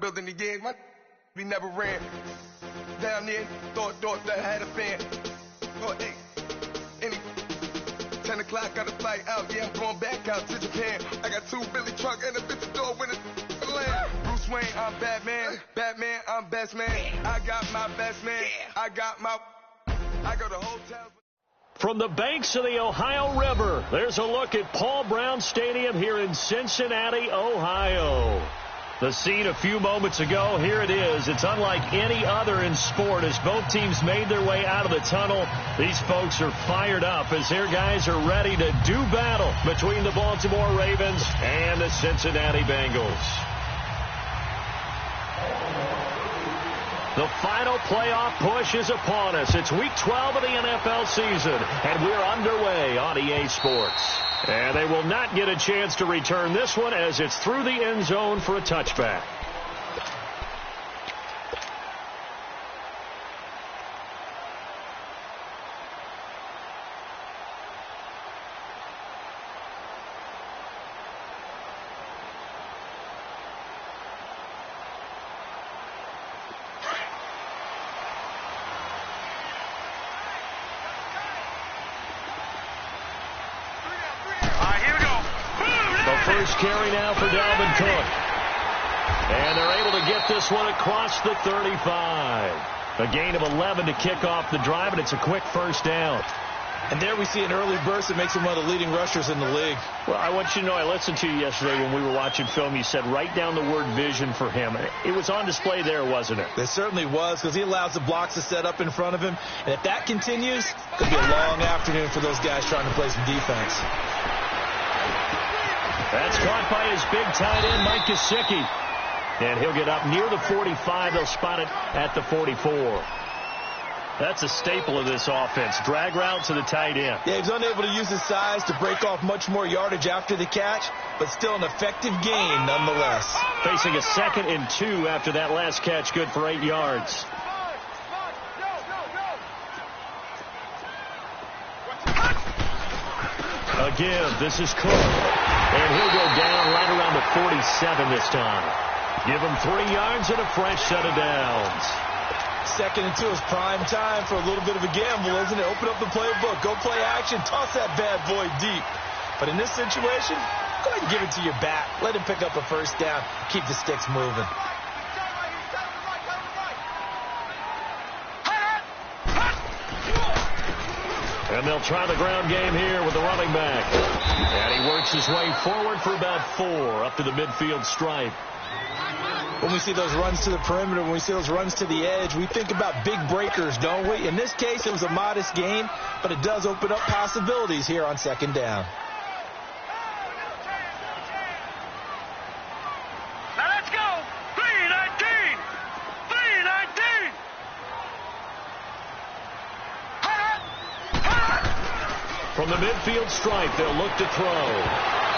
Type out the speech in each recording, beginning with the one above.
building again. We never ran. Down there, thought that I had a fan. Oh, hey, 10 o'clock, got a flight out. Yeah, I'm going back out to Japan. I got 2 Billy truck and a bitch door when it's land. Bruce Wayne, I'm Batman. Batman, I'm best man. I got my best man. I go to hotels. From the banks of the Ohio River, there's a look at Paul Brown Stadium here in Cincinnati, Ohio. The scene a few moments ago, here it is. It's unlike any other in sport as both teams made their way out of the tunnel. These folks are fired up as their guys are ready to do battle between the Baltimore Ravens and the Cincinnati Bengals. The final playoff push is upon us. It's week 12 of the NFL season, and we're underway on EA Sports. And they will not get a chance to return this one as it's through the end zone for a touchback. First carry now for Dalvin Cook. And they're able to get this one across the 35. A gain of 11 to kick off the drive, and it's a quick first down. And there we see an early burst that makes him one of the leading rushers in the league. Well, I want you to know, I listened to you yesterday when we were watching film. You said write down the word vision for him. It was on display there, wasn't it? It certainly was, because he allows the blocks to set up in front of him. And if that continues, it could be a long afternoon for those guys trying to play some defense. That's caught by his big tight end, Mike Gesicki. And he'll get up near the 45. They'll spot it at the 44. That's a staple of this offense. Drag route to the tight end. Yeah, he's unable to use his size to break off much more yardage after the catch, but still an effective gain nonetheless. Facing a 2nd and 2 after that last catch, good for 8 yards. Again, this is Cook. And he'll go down right around the 47 this time. Give him 3 yards and a fresh set of downs. 2nd and 2 is prime time for a little bit of a gamble, isn't it? Open up the playbook. Go play action. Toss that bad boy deep. But in this situation, go ahead and give it to your back. Let him pick up a first down. Keep the sticks moving. And they'll try the ground game here with the running back. And he works his way forward for about 4 up to the midfield stripe. When we see those runs to the perimeter, when we see those runs to the edge, we think about big breakers, don't we? In this case, it was a modest gain, but it does open up possibilities here on 2nd down. Now let's go! 3-19! 3-19! From the midfield stripe, they'll look to throw.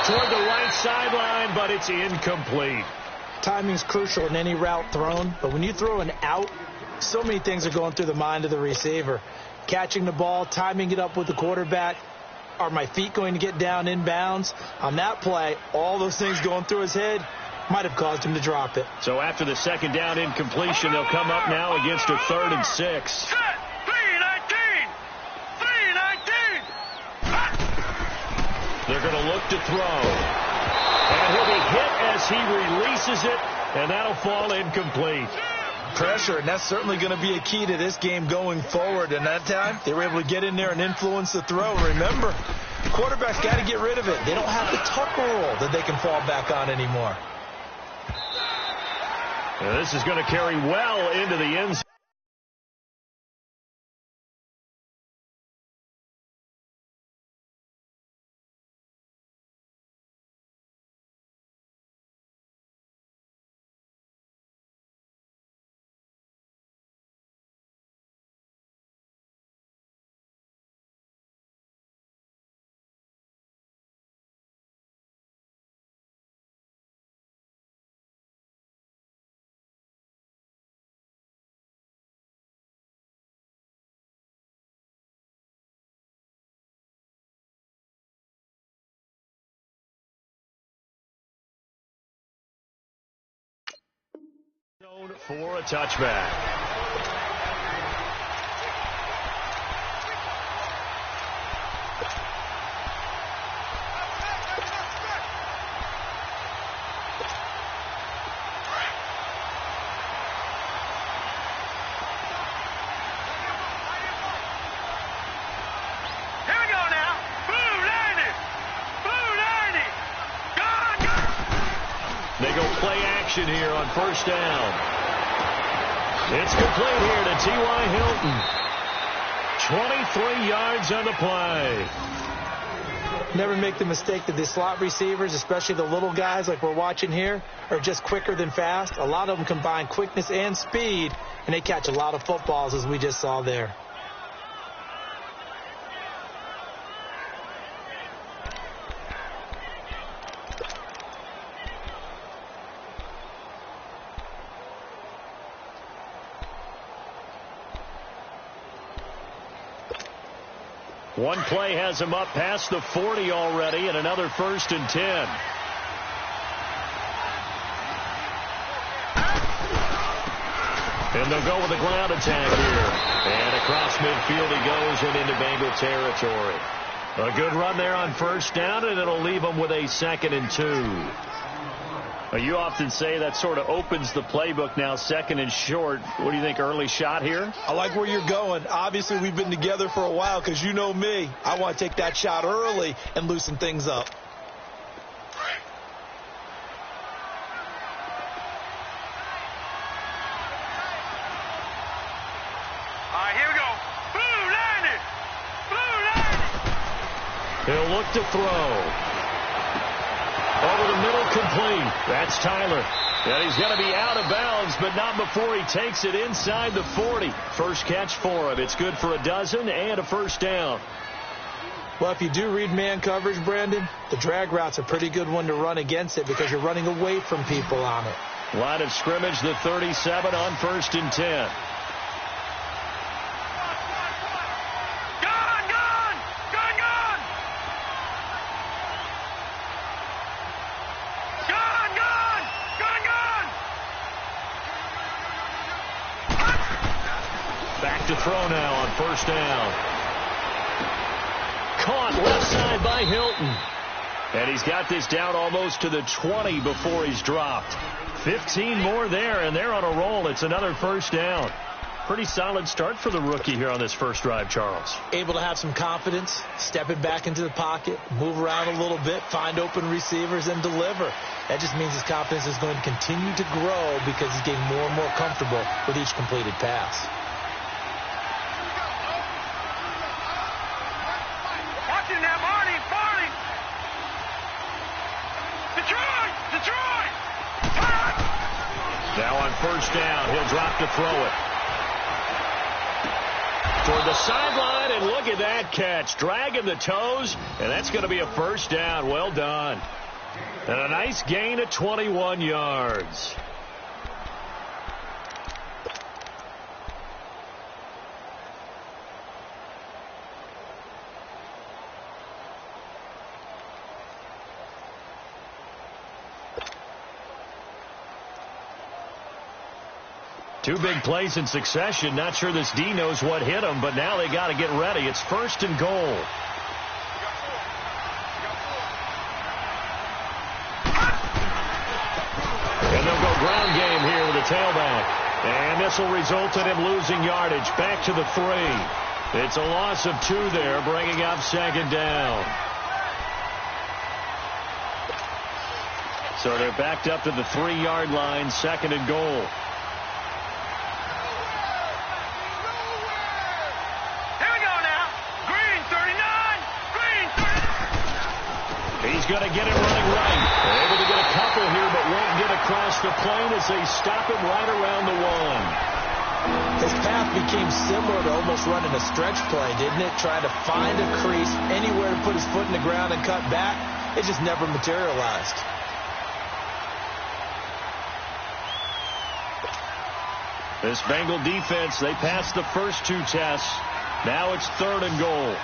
Toward the right sideline, but it's incomplete. Timing's crucial in any route thrown, but when you throw an out, so many things are going through the mind of the receiver. Catching the ball, timing it up with the quarterback. Are my feet going to get down inbounds? On that play, all those things going through his head might have caused him to drop it. So after the 2nd down incompletion, they'll come up now against a 3rd and 6. 3-19! 3-19! They're going to look to throw. And he'll be hit as he releases it, and that'll fall incomplete. Pressure, and that's certainly going to be a key to this game going forward. And that time, they were able to get in there and influence the throw. Remember, quarterbacks got to get rid of it. They don't have the tucker roll that they can fall back on anymore. And this is going to carry well into the end zone. for a touchback. Here on first down. It's complete here to T.Y. Hilton. 23 yards on the play. Never make the mistake that the slot receivers, especially the little guys like we're watching here, are just quicker than fast. A lot of them combine quickness and speed, and they catch a lot of footballs, as we just saw there. One play has him up past the 40 already, and another 1st and 10. And they'll go with a ground attack here. And across midfield he goes and into Bengal territory. A good run there on first down, and it'll leave them with a 2nd and 2. You often say that sort of opens the playbook now, 2nd and short. What do you think, early shot here? I like where you're going. Obviously, we've been together for a while because you know me. I want to take that shot early and loosen things up. All right, here we go. Blue landed. Blue landed. He'll look to throw. Over the middle, complete. That's Tyler. And he's going to be out of bounds, but not before he takes it inside the 40. First catch for him. It's good for a dozen and a first down. Well, if you do read man coverage, Brandon, the drag route's a pretty good one to run against it because you're running away from people on it. Line of scrimmage, the 37 on 1st and 10. To throw now on first down. Caught left side by Hilton. And he's got this down almost to the 20 before he's dropped. 15 more there, and they're on a roll. It's another first down. Pretty solid start for the rookie here on this first drive, Charles. Able to have some confidence, stepping back into the pocket, move around a little bit, find open receivers, and deliver. That just means his confidence is going to continue to grow because he's getting more and more comfortable with each completed pass. Now on first down, he'll drop to throw it. Toward the sideline, and look at that catch. Dragging the toes, and that's going to be a first down. Well done. And a nice gain of 21 yards. Two big plays in succession. Not sure this D knows what hit him, but now they got to get ready. It's 1st and goal. And they'll go ground game here with a tailback. And this will result in him losing yardage. Back to the 3. It's a loss of 2 there, bringing up 2nd down. So they're backed up to the 3-yard line, 2nd and goal. Going to get it running right. They're able to get a couple here, but won't get across the plane as they stop him right around the 1. His path became similar to almost running a stretch play, didn't it? Trying to find a crease, anywhere to put his foot in the ground and cut back. It just never materialized. This Bengal defense, they passed the first 2 tests. Now it's 3rd and goal.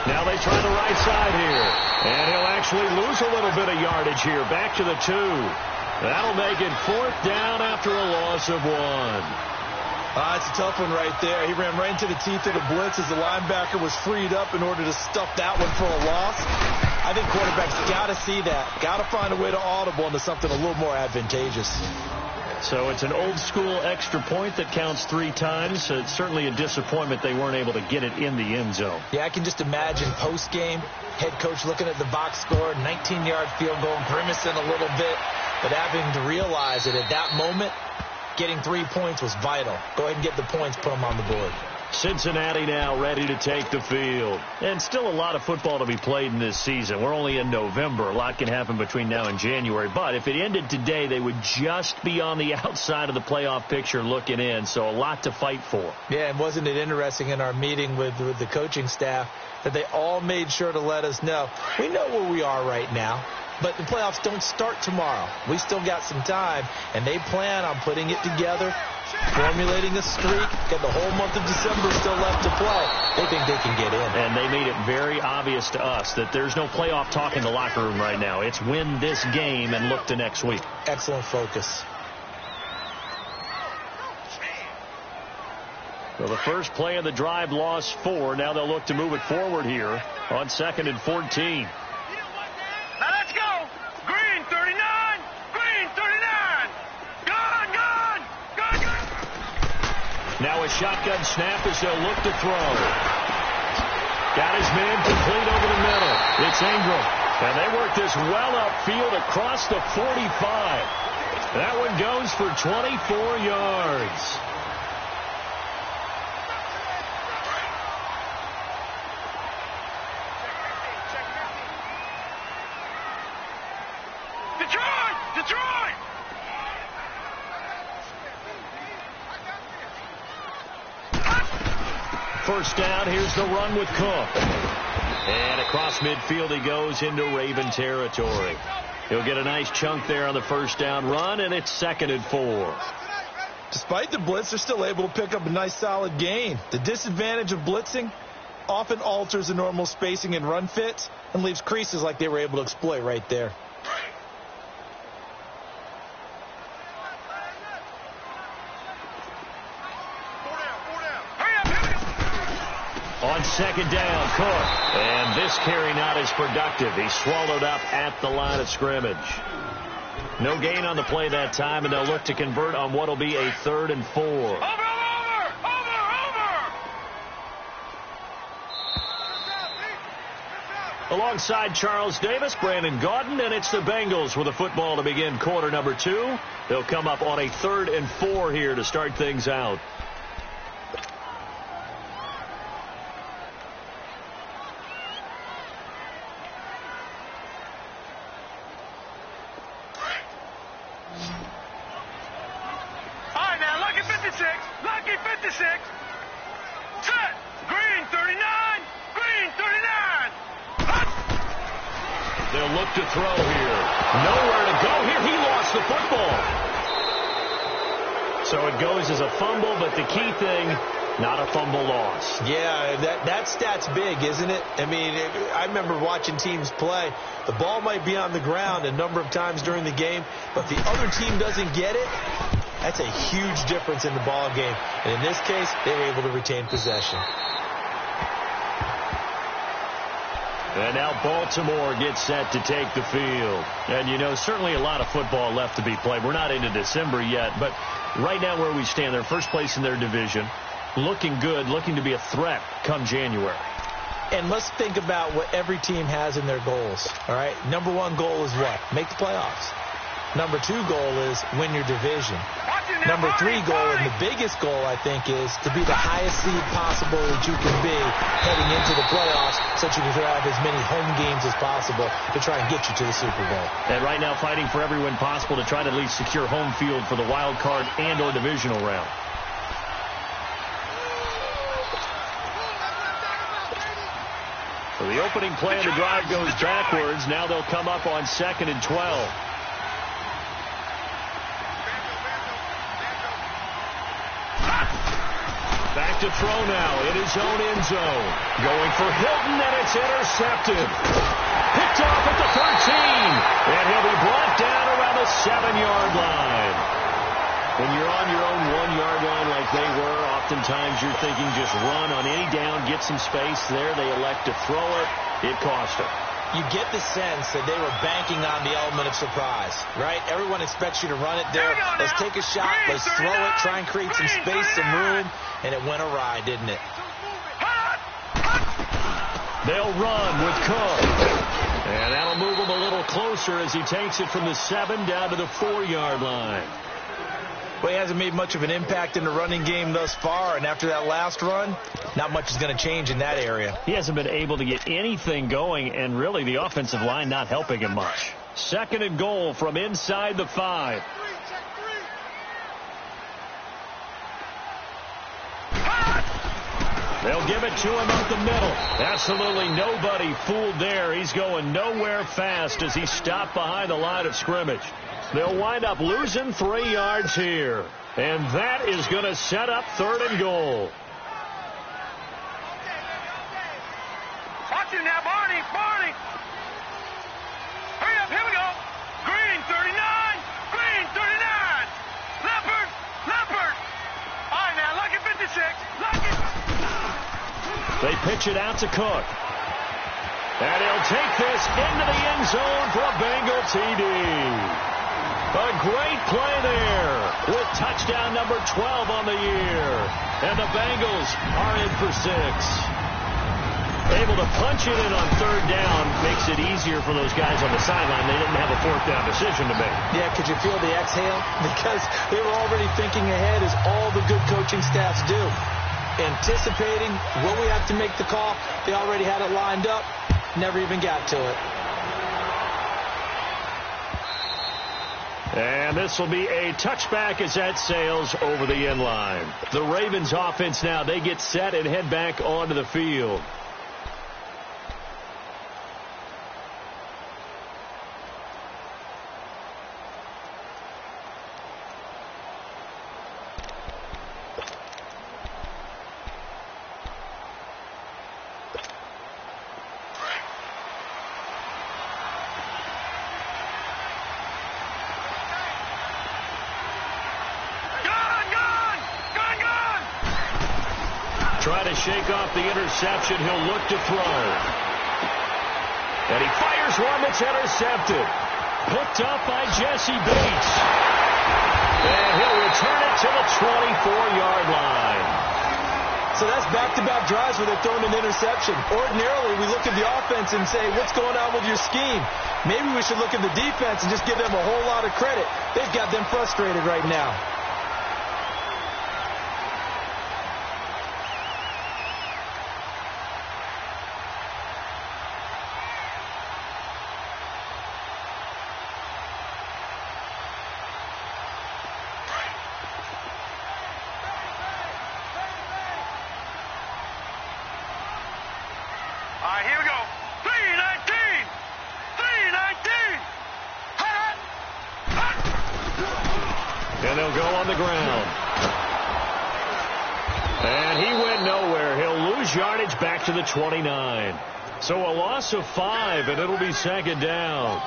Now they try the right side here. And he'll actually lose a little bit of yardage here. Back to the 2. That'll make it 4th down after a loss of 1. It's a tough one right there. He ran right into the teeth of the blitz as the linebacker was freed up in order to stuff that one for a loss. I think quarterbacks got to see that. Got to find a way to audible into something a little more advantageous. So it's an old-school extra point that counts 3 times. It's certainly a disappointment they weren't able to get it in the end zone. Yeah, I can just imagine post-game, head coach looking at the box score, 19-yard field goal, grimacing a little bit, but having to realize that at that moment, getting 3 points was vital. Go ahead and get the points, put them on the board. Cincinnati now ready to take the field. And still a lot of football to be played in this season. We're only in November. A lot can happen between now and January. But if it ended today, they would just be on the outside of the playoff picture looking in. So a lot to fight for. Yeah, and wasn't it interesting in our meeting with the coaching staff that they all made sure to let us know, we know where we are right now, but the playoffs don't start tomorrow. We still got some time, and they plan on putting it together, formulating a streak, got the whole month of December still left to play. They think they can get in. And they made it very obvious to us that there's no playoff talk in the locker room right now. It's win this game and look to next week. Excellent focus. So the first play of the drive lost 4. Now they'll look to move it forward here on 2nd and 14. Now let's go. Green 39. Green 39. Gun, gun, gun, gun. Now a shotgun snap as they'll look to throw. Got his man complete over the middle. It's Ingram. And they work this well upfield across the 45. That one goes for 24 yards. Detroit! First down, here's the run with Cook. And across midfield he goes into Raven territory. He'll get a nice chunk there on the first down run, and it's 2nd and 4. Despite the blitz, they're still able to pick up a nice solid gain. The disadvantage of blitzing often alters the normal spacing and run fits and leaves creases like they were able to exploit right there. On 2nd down, Cook. And this carry not as productive. He's swallowed up at the line of scrimmage. No gain on the play that time, and they'll look to convert on what will be a 3rd and 4. Over! Alongside Charles Davis, Brandon Gaudin, and it's the Bengals with a football to begin quarter number 2. They'll come up on a 3rd and 4 here to start things out. Lucky 56. Set. Green 39. Green 39. They'll look to throw here. Nowhere to go here. He lost the football. So it goes as a fumble, but the key thing, not a fumble loss. Yeah, that stat's big, isn't it? I mean, I remember watching teams play. The ball might be on the ground a number of times during the game, but the other team doesn't get it. That's a huge difference in the ball game. And in this case, they were able to retain possession. And now Baltimore gets set to take the field. And, you know, certainly a lot of football left to be played. We're not into December yet, but right now where we stand, they're first place in their division, looking good, looking to be a threat come January. And let's think about what every team has in their goals, all right? Number one goal is what? Make the playoffs. Number two goal is win your division. Number three goal, and the biggest goal, I think, is to be the highest seed possible that you can be heading into the playoffs so that you can have as many home games as possible to try and get you to the Super Bowl. And right now fighting for every win possible to try to at least secure home field for the wild card and or divisional round. So the opening play of the drive goes backwards. Now they'll come up on 2nd and 12. Back to throw now in his own end zone. Going for Hilton, and it's intercepted. Picked off at the 13, and he'll be brought down around the 7-yard line. When you're on your own 1-yard line like they were, oftentimes you're thinking just run on any down, get some space there. They elect to throw it. It cost them. You get the sense that they were banking on the element of surprise, right? Everyone expects you to run it there. Let's take a shot. Let's throw it. Try and create some space, some room. And it went awry, didn't it? They'll run with Cook. And that'll move him a little closer as he takes it from the 7 down to the 4-yard line. Well, he hasn't made much of an impact in the running game thus far, and after that last run, not much is going to change in that area. He hasn't been able to get anything going, and really the offensive line not helping him much. 2nd and goal from inside the 5. They'll give it to him up the middle. Absolutely nobody fooled there. He's going nowhere fast as he stopped behind the line of scrimmage. They'll wind up losing 3 yards here. And that is going to set up 3rd and goal. Watch it now, Barney. Barney. Hurry up. Here we go. Green, 39. Green, 39. Leopard. Leopard. All right, now, Lucky 56. Lucky. They pitch it out to Cook. And he'll take this into the end zone for a Bengal TD. A great play there with touchdown number 12 on the year. And the Bengals are in for 6. Able to punch it in on 3rd down makes it easier for those guys on the sideline. They didn't have a 4th down decision to make. Yeah, could you feel the exhale? Because they were already thinking ahead, as all the good coaching staffs do. Anticipating, will we have to make the call? They already had it lined up. Never even got to it. And this will be a touchback as that sails over the end line. The Ravens offense now, they get set and head back onto the field. Trying to shake off the interception. He'll look to throw. And he fires one that's intercepted. Picked up by Jesse Bates. And he'll return it to the 24-yard line. So that's back-to-back drives where they're throwing an interception. Ordinarily, we look at the offense and say, what's going on with your scheme? Maybe we should look at the defense and just give them a whole lot of credit. They've got them frustrated right now. Here we go. 319. 319. And they'll go on the ground. And he went nowhere. He'll lose yardage back to the 29. So a loss of 5, and it'll be 2nd down.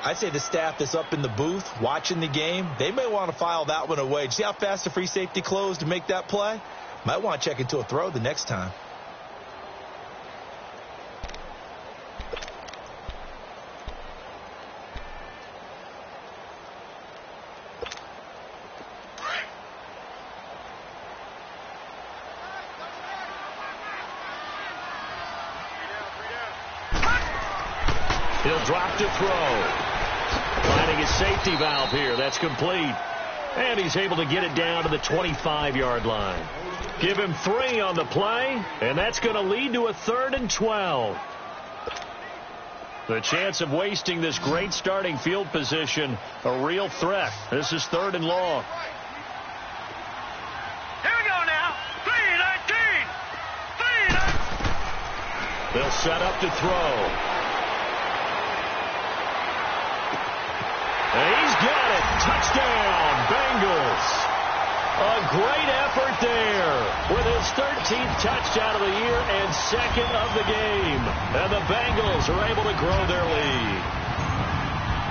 I'd say the staff that's up in the booth watching the game, they may want to file that one away. See how fast the free safety closed to make that play? Might want to check into a throw the next time. He'll drop to throw. Finding his safety valve here. That's complete. And he's able to get it down to the 25-yard line. Give him 3 on the play, and that's going to lead to a 3rd and 12. The chance of wasting this great starting field position, a real threat. This is 3rd and long. Here we go now. 319. 319. They'll set up to throw. And he's got it. Touchdown, Bengals. A great effort there with his 13th touchdown of the year and second of the game. And the Bengals are able to grow their lead.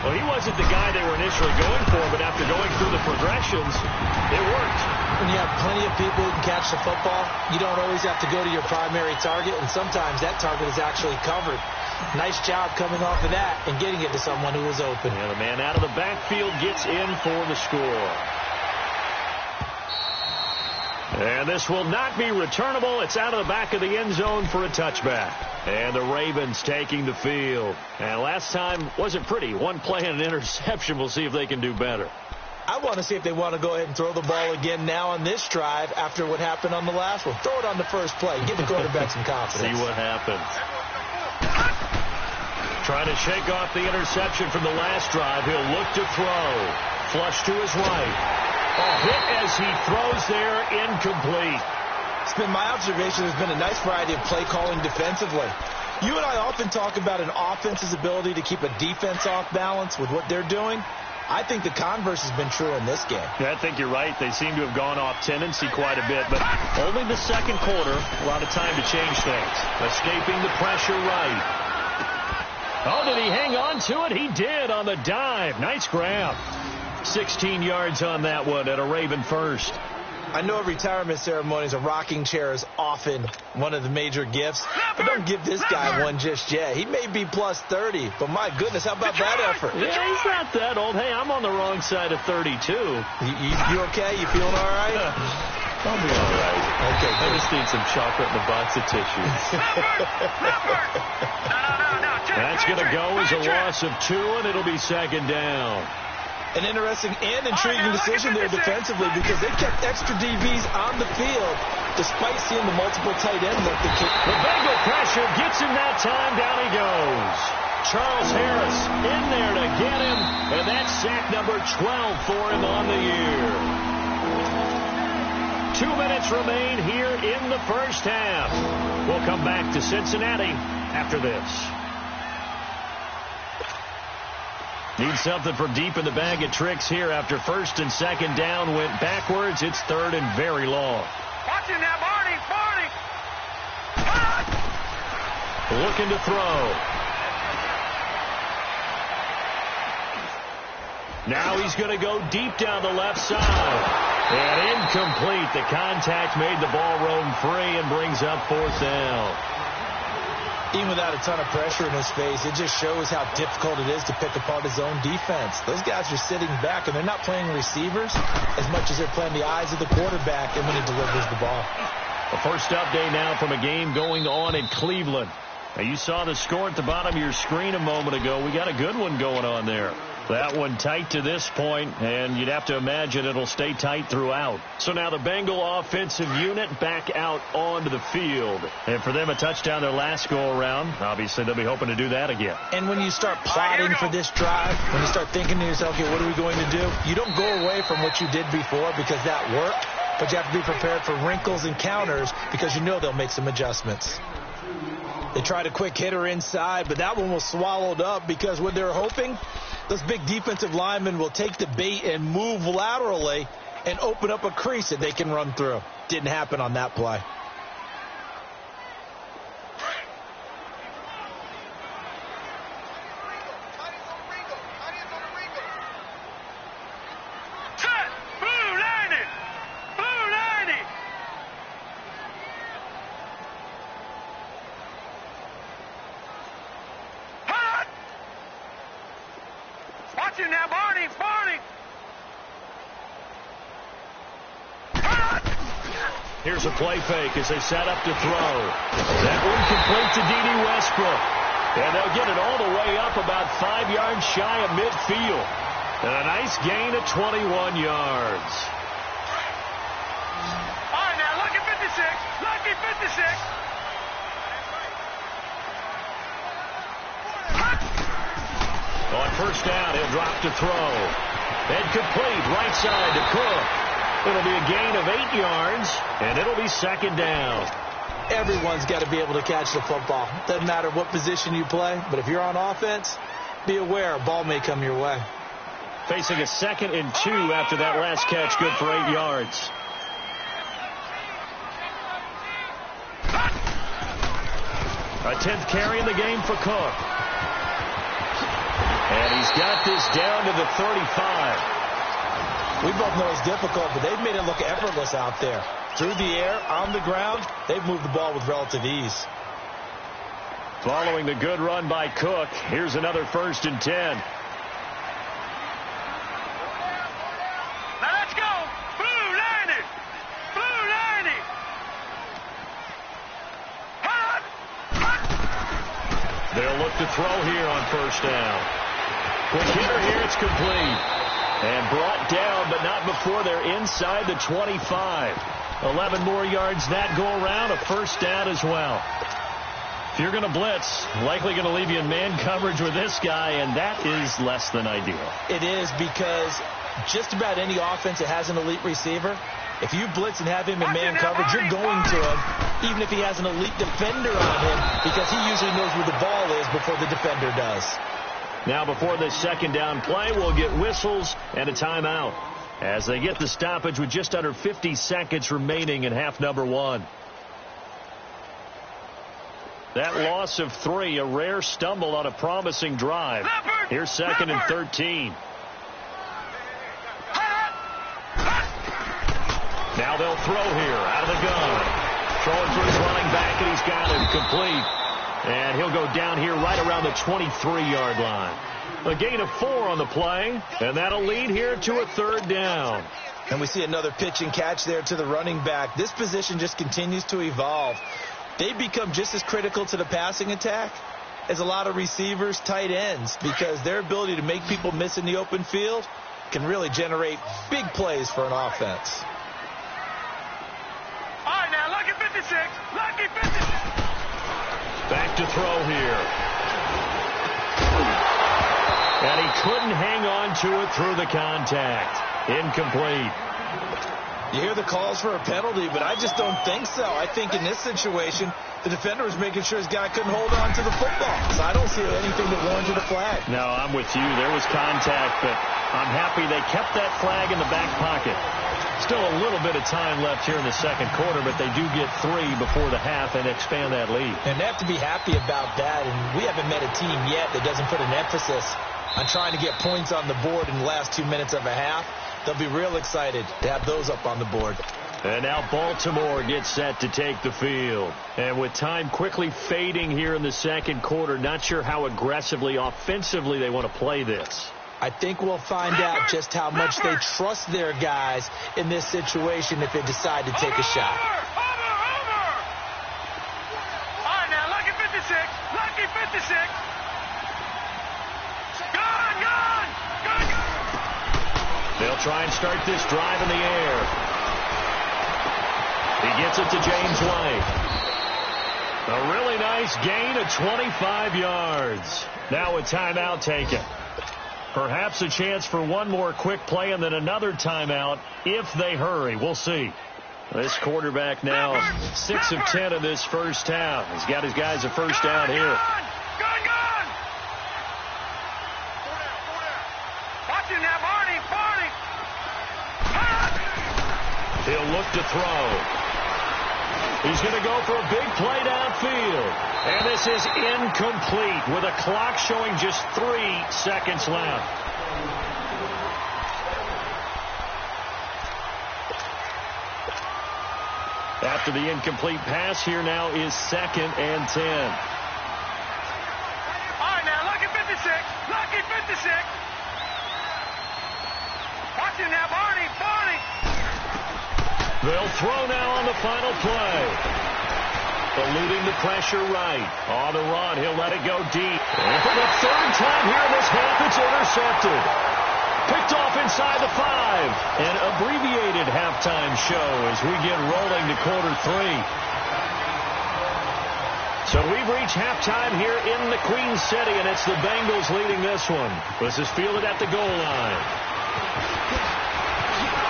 Well, he wasn't the guy they were initially going for, but after going through the progressions, it worked. When you have plenty of people who can catch the football, you don't always have to go to your primary target, and sometimes that target is actually covered. Nice job coming off of that and getting it to someone who was open. And the man out of the backfield gets in for the score. And this will not be returnable. It's out of the back of the end zone for a touchback. And the Ravens taking the field. And last time wasn't pretty. One play and an interception. We'll see if they can do better. I want to see if they want to go ahead and throw the ball again now on this drive after what happened on the last one. Throw it on the first play. Give the quarterback some confidence. See what happens. Trying to shake off the interception from the last drive. He'll look to throw. Flush to his right. A hit as he throws there, incomplete. It's been my observation there's been a nice variety of play calling defensively. You and I often talk about an offense's ability to keep a defense off balance with what they're doing. I think the converse has been true in this game. Yeah, I think you're right. They seem to have gone off tendency quite a bit, but only the second quarter, a lot of time to change things. Escaping the pressure right. Oh, did he hang on to it? He did on the dive. Nice grab. 16 yards on that one at a Raven first. I know at retirement ceremonies, a rocking chair is often one of the major gifts, but don't give this guy one just yet. He may be plus 30, but my goodness, how about that effort? Yeah, he's not that old. Hey, I'm on the wrong side of 32. You okay? You feeling all right? I'll be all right. Okay, I just need some chocolate and a box of tissues. That's going to go as a loss of 2, and it'll be second down. An interesting and intriguing decision there defensively because they kept extra DBs on the field despite seeing the multiple tight end look to kick. The Bengal pressure gets him that time. Down he goes. Charles Harris in there to get him, and that's sack number 12 for him on the year. 2 minutes remain here in the first half. We'll come back to Cincinnati after this. Need something from deep in the bag of tricks here after first and second down went backwards. It's third and very long. Watching that, Barney. Looking to throw. Now he's going to go deep down the left side. And incomplete. The contact made the ball roam free and brings up fourth down. Even without a ton of pressure in his face, it just shows how difficult it is to pick apart his own defense. Those guys are sitting back, and they're not playing receivers as much as they're playing the eyes of the quarterback and when he delivers the ball. The first update now from a game going on in Cleveland. Now, you saw the score at the bottom of your screen a moment ago. We got a good one going on there. That one tight to this point, and you'd have to imagine it'll stay tight throughout. So now the Bengal offensive unit back out onto the field. And for them, a touchdown their last go-around. Obviously, they'll be hoping to do that again. And when you start plotting for this drive, when you start thinking to yourself, okay, what are we going to do? You don't go away from what you did before because that worked, but you have to be prepared for wrinkles and counters because you know they'll make some adjustments. They tried a quick hitter inside, but that one was swallowed up because what they're hoping, those big defensive linemen will take the bait and move laterally and open up a crease that they can run through. Didn't happen on that play. Here's a play fake as they set up to throw. That one complete to D.D. Westbrook. And they'll get it all the way up about 5 yards shy of midfield. And a nice gain of 21 yards. All right, now, lucky 56. Lucky 56. On first down, he'll drop to throw. And complete, right side to Cook. It'll be a gain of 8 yards, and it'll be second down. Everyone's got to be able to catch the football. Doesn't matter what position you play, but if you're on offense, be aware a ball may come your way. Facing a 2nd and 2 after that last catch, good for 8 yards. A 10th carry in the game for Cook. And he's got this down to the 35. We both know it's difficult, but they've made it look effortless out there. Through the air, on the ground, they've moved the ball with relative ease. Following the good run by Cook, here's another 1st and 10. Now let's go. Blue 90. Blue 90. Hut. They'll look to throw here on 1st down. Quick hitter here, it's complete. And brought down, but not before they're inside the 25. 11 more yards that go around, a 1st down as well. If you're going to blitz, likely going to leave you in man coverage with this guy, and that is less than ideal. It is, because just about any offense that has an elite receiver, if you blitz and have him in man coverage, you're going to him, even if he has an elite defender on him, because he usually knows where the ball is before the defender does. Now before this 2nd down play, we'll get whistles and a timeout as they get the stoppage with just under 50 seconds remaining in half number 1. That loss of 3, a rare stumble on a promising drive. Here's 2nd and 13. Now they'll throw here out of the gun. Throwing for his running back, and he's got it complete. And he'll go down here right around the 23-yard line. A gain of 4 on the play, and that'll lead here to a 3rd down. And we see another pitch and catch there to the running back. This position just continues to evolve. They become just as critical to the passing attack as a lot of receivers, tight ends, because their ability to make people miss in the open field can really generate big plays for an offense. All right, now, lucky 56. Lucky 56. Back to throw here. And he couldn't hang on to it through the contact. Incomplete. You hear the calls for a penalty, but I just don't think so. I think in this situation, the defender was making sure his guy couldn't hold on to the football. So I don't see anything that warranted a flag. No, I'm with you. There was contact, but I'm happy they kept that flag in the back pocket. Still a little bit of time left here in the 2nd quarter, but they do get 3 before the half and expand that lead. And they have to be happy about that, and we haven't met a team yet that doesn't put an emphasis on trying to get points on the board in the last 2 minutes of a half. They'll be real excited to have those up on the board. And now Baltimore gets set to take the field. And with time quickly fading here in the 2nd quarter, not sure how aggressively, offensively they want to play this. I think we'll find out just how much they trust their guys in this situation if they decide to take a shot. Over. All right, now, lucky 56. Lucky 56. Gone. They'll try and start this drive in the air. He gets it to James White. A really nice gain of 25 yards. Now a timeout taken. Perhaps a chance for one more quick play and then another timeout if they hurry. We'll see. This quarterback now 6 of 10 in this 1st half. He's got his guys a 1st down here. Gone. Watch him now, Barney. He'll look to throw. He's going to go for a big play downfield. And this is incomplete with a clock showing just 3 seconds left. After the incomplete pass, here now is 2nd and 10. All right, now, lucky 56. Lucky 56. Watch him now, Barney. They'll throw now on the final play. Eluding the pressure right. On the run, he'll let it go deep. And for the 3rd time here in this half, it's intercepted. Picked off inside the 5. An abbreviated halftime show as we get rolling to quarter 3. So we've reached halftime here in the Queen City, and it's the Bengals leading this one. This is fielded at the goal line.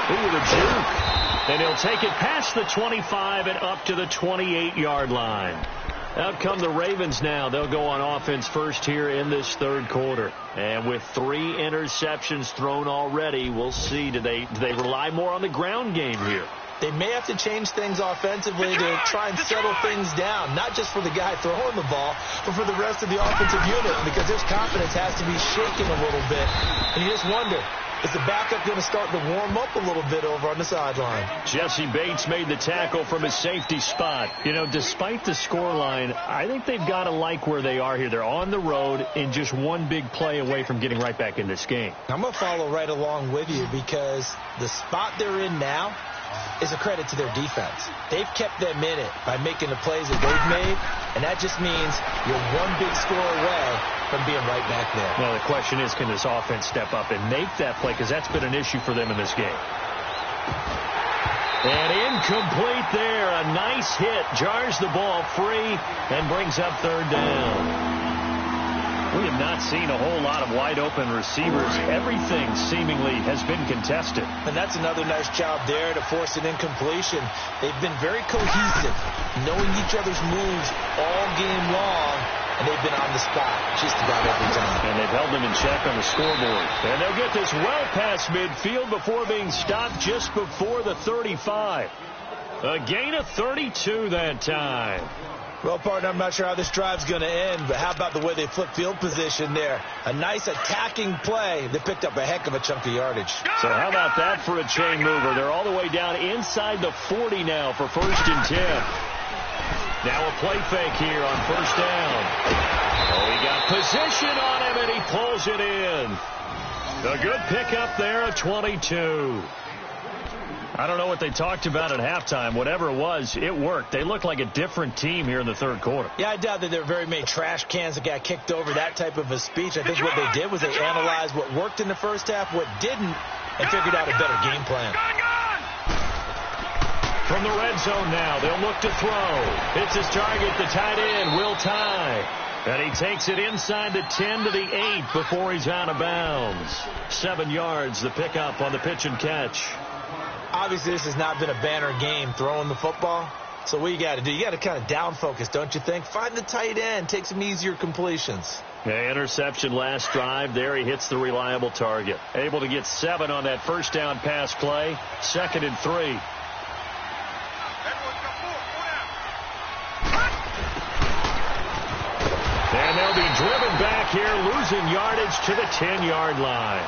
Ooh, the juke. And he'll take it past the 25 and up to the 28-yard line. Out come the Ravens now. They'll go on offense first here in this third quarter. And with 3 interceptions thrown already, we'll see. Do they rely more on the ground game here? They may have to change things offensively to try and settle things down, not just for the guy throwing the ball, but for the rest of the offensive unit, because his confidence has to be shaken a little bit. And you just wonder, is the backup going to start to warm up a little bit over on the sideline? Jesse Bates made the tackle from his safety spot. You know, despite the scoreline, I think they've got to like where they are here. They're on the road and just one big play away from getting right back in this game. I'm going to follow right along with you because the spot they're in now is a credit to their defense. They've kept them in it by making the plays that they've made, and that just means you're one big score away from being right back there. Well, the question is, can this offense step up and make that play? Because that's been an issue for them in this game. And incomplete there. A nice hit. Jars the ball free and brings up third down. We have not seen a whole lot of wide-open receivers. Everything seemingly has been contested. And that's another nice job there to force an incompletion. They've been very cohesive, knowing each other's moves all game long, and they've been on the spot just about every time. And they've held them in check on the scoreboard. And they'll get this well past midfield before being stopped just before the 35. A gain of 32 that time. Well, partner, I'm not sure how this drive's going to end, but how about the way they flip field position there? A nice attacking play. They picked up a heck of a chunk of yardage. So how about that for a chain mover? They're all the way down inside the 40 now for 1st and 10. Now a play fake here on 1st down. Oh, he got position on him, and he pulls it in. A good pickup there of 22. I don't know what they talked about at halftime. Whatever it was, it worked. They look like a different team here in the third quarter. Yeah, I doubt that there were very many trash cans that got kicked over, that type of a speech. I think what they did was they analyzed what worked in the first half, what didn't, and figured out a better game plan. From the red zone now, they'll look to throw. It's his target, the tight end, Will Tye. And he takes it inside the 10 to the 8 before he's out of bounds. 7 yards, the pickup on the pitch and catch. Obviously, this has not been a banner game throwing the football. So what you got to do, you got to kind of down focus, don't you think? Find the tight end, take some easier completions. Yeah, interception last drive. There he hits the reliable target. Able to get 7 on that first down pass play. 2nd and 3. And they'll be driven back here, losing yardage to the 10-yard line.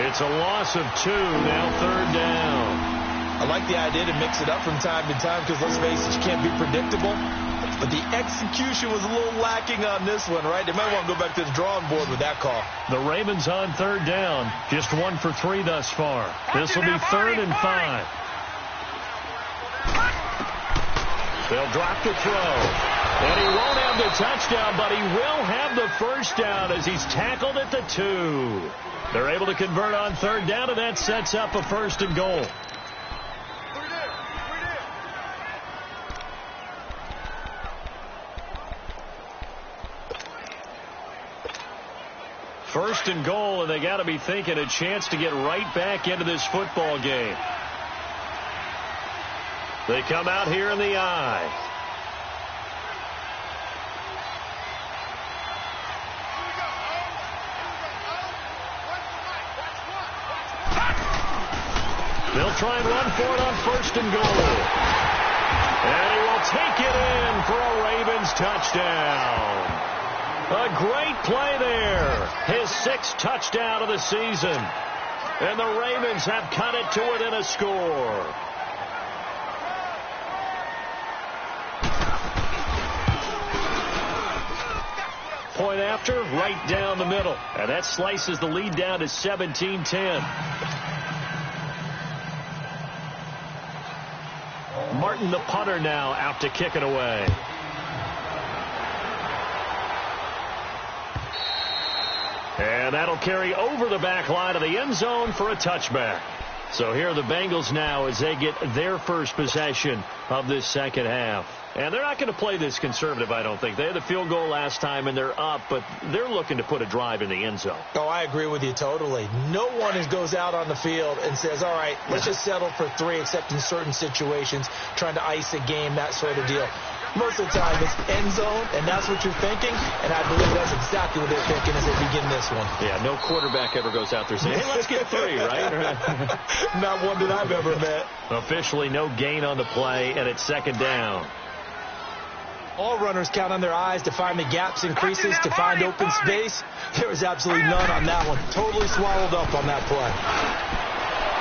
It's a loss of 2, now 3rd down. I like the idea to mix it up from time to time because, let's face it, you can't be predictable. But the execution was a little lacking on this one, right? They might want to go back to the drawing board with that call. The Ravens on 3rd down. Just 1 for 3 thus far. This will be 3rd and 5. They'll drop the throw. And he won't have the touchdown, but he will have the first down as he's tackled at the 2. They're able to convert on 3rd down, and that sets up a 1st and goal. First and goal, and they got to be thinking a chance to get right back into this football game. They come out here in the I. They'll try and run for it on 1st and goal. And he will take it in for a Ravens touchdown. A great play there. His 6th touchdown of the season. And the Ravens have cut it to within a score. Point after, right down the middle. And that slices the lead down to 17-10. Martin, the punter, now out to kick it away. And that'll carry over the back line of the end zone for a touchback. So here are the Bengals now as they get their first possession of this second half. And they're not going to play this conservative, I don't think. They had the field goal last time, and they're up, but they're looking to put a drive in the end zone. Oh, I agree with you totally. No one goes out on the field and says, all right, let's just settle for 3, except in certain situations, trying to ice a game, that sort of deal. Most of the time, it's end zone, and that's what you're thinking, and I believe that's exactly what they're thinking as they begin this one. Yeah, no quarterback ever goes out there saying, hey, let's get 3, right? Not one that I've ever met. Officially no gain on the play, and it's second down. All runners count on their eyes to find the gaps and creases, to find open space. There was absolutely none on that one. Totally swallowed up on that play.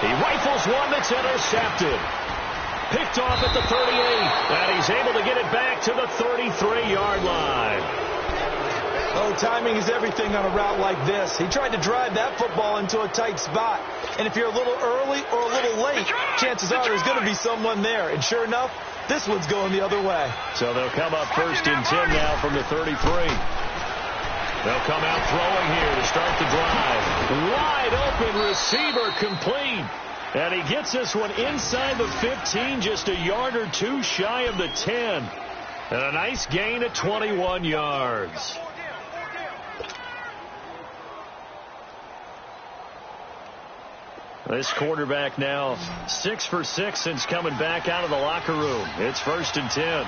He rifles one that's intercepted. Picked off at the 38, and he's able to get it back to the 33-yard line. Oh, timing is everything on a route like this. He tried to drive that football into a tight spot. And if you're a little early or a little late, chances are there's going to be someone there. And sure enough, this one's going the other way. So they'll come up 1st and 10 now from the 33. They'll come out throwing here to start the drive. Wide open receiver complete. And he gets this one inside the 15, just a yard or two shy of the 10. And a nice gain of 21 yards. This quarterback now 6 for 6 since coming back out of the locker room. It's 1st and 10.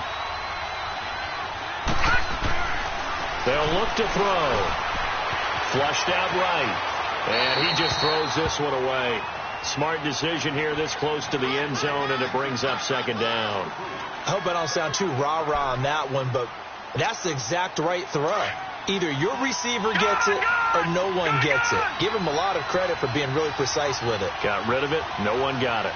They'll look to throw. Flushed out right. And he just throws this one away. Smart decision here this close to the end zone, and it brings up second down. I hope I don't sound too rah-rah on that one, but that's the exact right throw. Either your receiver gets it or no one gets it. Give him a lot of credit for being really precise with it. Got rid of it. No one got it.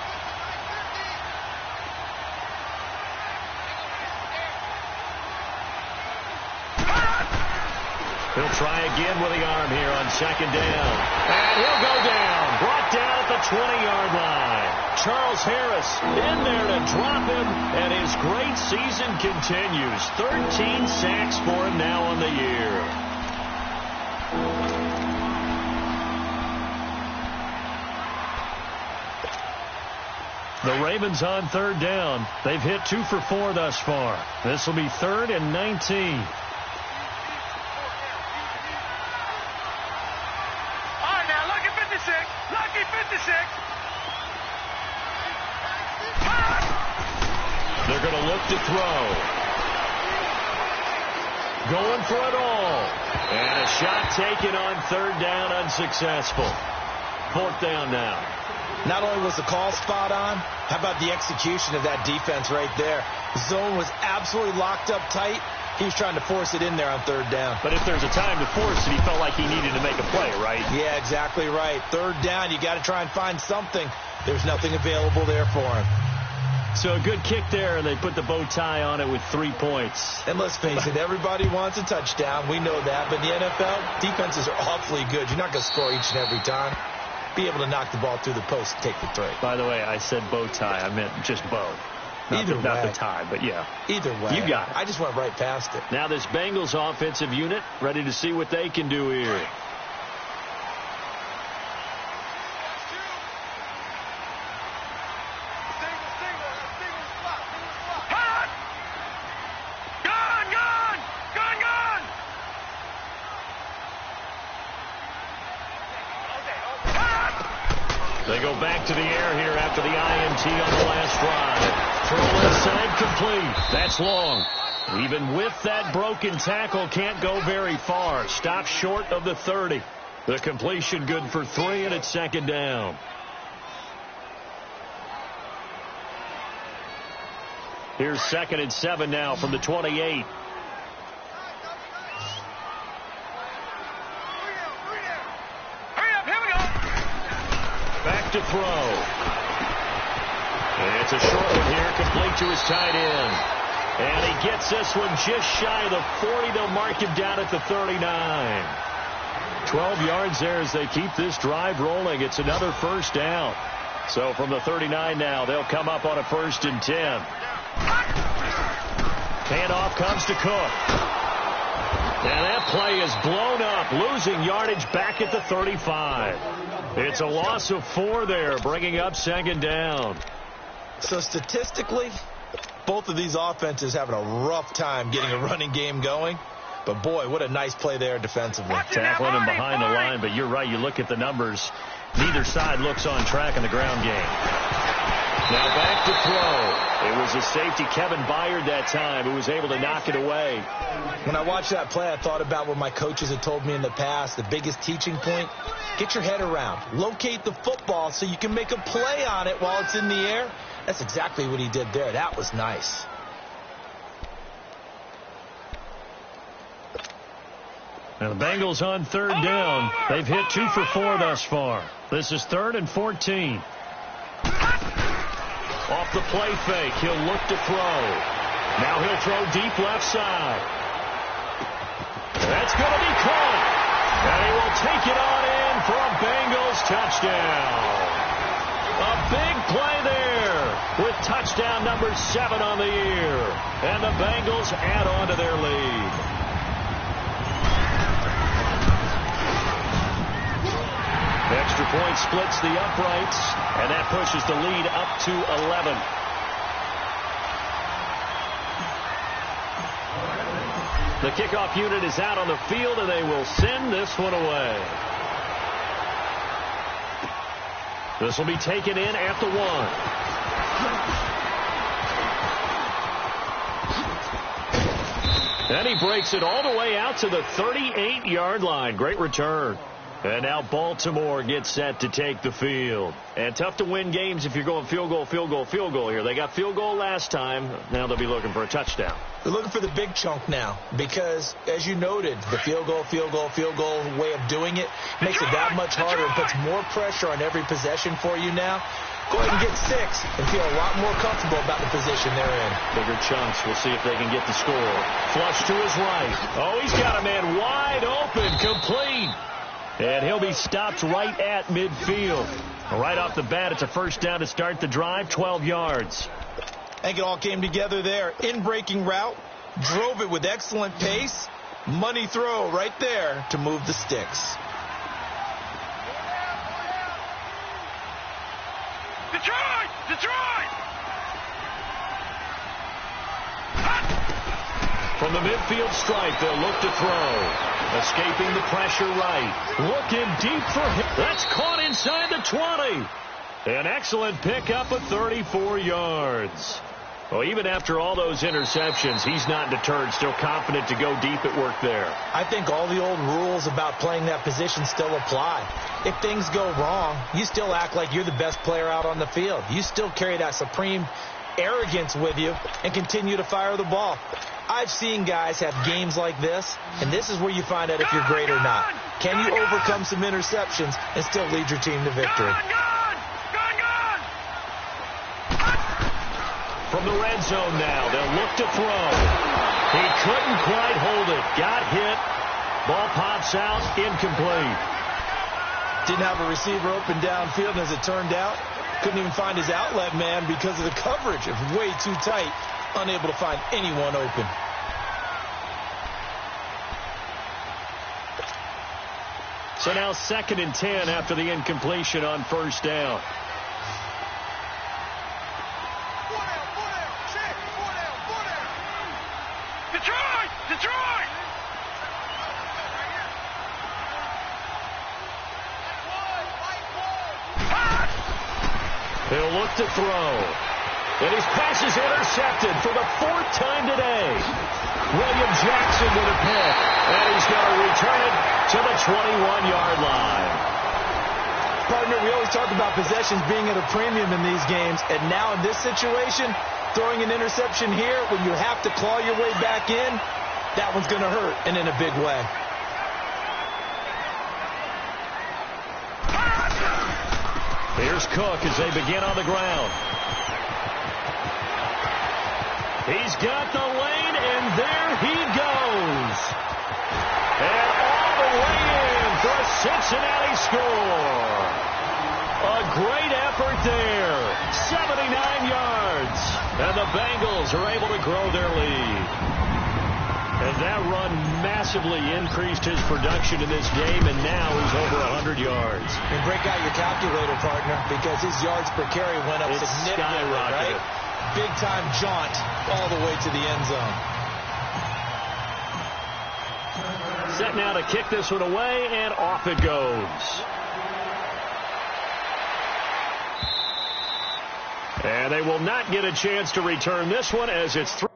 He'll try again with the arm here on second down. And he'll go down. Brought down at the 20-yard line. Charles Harris in there to drop him, and his great season continues. 13 sacks for him now on the year. The Ravens on 3rd down. They've hit 2 for 4 thus far. This will be 3rd and 19. Lucky 56. They're going to look to throw. Going for it all. And a shot taken on 3rd down, unsuccessful. 4th down now. Not only was the call spot on, how about the execution of that defense right there? The zone was absolutely locked up tight. He was trying to force it in there on 3rd down. But if there's a time to force it, he felt like he needed to make a play, right? Yeah, exactly right. 3rd down, you got to try and find something. There's nothing available there for him. So a good kick there, and they put the bow tie on it with 3 points. And let's face it, everybody wants a touchdown. We know that. But in the NFL, defenses are awfully good. You're not going to score each and every time. Be able to knock the ball through the post and take the 3. By the way, I said bow tie. I meant just bow. Not the tie, but yeah. Either way. You got it. I just went right past it. Now this Bengals offensive unit ready to see what they can do here. They go back to the air here after the INT on the last drive. Throw inside, complete. That's long. Even with that broken tackle, can't go very far. Stops short of the 30. The completion good for 3, and it's second down. Here's 2nd and 7 now from the 28. Back to throw. And it's a short one here, complete to his tight end. And he gets this one just shy of the 40. They'll mark him down at the 39. 12 yards there as they keep this drive rolling. It's another 1st down. So from the 39 now, they'll come up on a 1st and 10. Handoff comes to Cook. And that play is blown up, losing yardage back at the 35. It's a loss of 4 there, bringing up second down. So statistically, both of these offenses having a rough time getting a running game going. But, boy, what a nice play there defensively. Tackling him behind the line, but you're right. You look at the numbers. Neither side looks on track in the ground game. Now back to throw. It was a safety, Kevin Byard, that time, who was able to knock it away. When I watched that play, I thought about what my coaches had told me in the past. The biggest teaching point, get your head around. Locate the football so you can make a play on it while it's in the air. That's exactly what he did there. That was nice. Now the Bengals on third down. They've hit 2 for 4 thus far. This is 3rd and 14. Off the play fake, he'll look to throw. Now he'll throw deep left side. That's going to be caught. And he will take it on in for a Bengals touchdown. A big play there with touchdown number 7 on the year. And the Bengals add on to their lead. Extra point splits the uprights, and that pushes the lead up to 11. The kickoff unit is out on the field, and they will send this one away. This will be taken in at the 1. And he breaks it all the way out to the 38-yard line. Great return. And now Baltimore gets set to take the field. And tough to win games if you're going field goal, field goal, field goal here. They got field goal last time. Now they'll be looking for a touchdown. They're looking for the big chunk now because, as you noted, the field goal way of doing it makes it that much harder and puts more pressure on every possession for you now. Go ahead and get 6 and feel a lot more comfortable about the position they're in. Bigger chunks. We'll see if they can get the score. Flush to his right. Oh, he's got a man wide open, complete. And he'll be stopped right at midfield. Right off the bat, it's a first down to start the drive, 12 yards. I think it all came together there. In-breaking route, drove it with excellent pace. Money throw right there to move the sticks. Detroit! Detroit! From the midfield stripe, they'll look to throw. Escaping the pressure right. Looking deep for him. That's caught inside the 20. An excellent pickup of 34 yards. Well, even after all those interceptions, he's not deterred, still confident to go deep at work there. I think all the old rules about playing that position still apply. If things go wrong, you still act like you're the best player out on the field. You still carry that supreme arrogance with you and continue to fire the ball. I've seen guys have games like this, and this is where you find out if you're great or not. Can you overcome some interceptions and still lead your team to victory? From the red zone now, they'll look to throw. He couldn't quite hold it. Got hit. Ball pops out, incomplete. Didn't have a receiver open downfield, and as it turned out, couldn't even find his outlet man because of the coverage. It was way too tight, unable to find anyone open. So now 2nd and 10 after the incompletion on first down. Detroit! Detroit! He'll look to throw. And his pass is intercepted for the 4th time today. William Jackson with a pick. And he's going to return it to the 21-yard line. Partner, we always talk about possessions being at a premium in these games. And now in this situation, throwing an interception here when you have to claw your way back in, that one's going to hurt, and in a big way. Here's Cook as they begin on the ground. He's got the lane, and there he goes. And all the way in for a Cincinnati score. A great effort there. 79 yards. And the Bengals are able to grow their lead. And that run massively increased his production in this game, and now he's over 100 yards. And break out your calculator, partner, because his yards per carry went up significantly, right? Big-time jaunt all the way to the end zone. Set now to kick this one away, and off it goes. And they will not get a chance to return this one as it's 3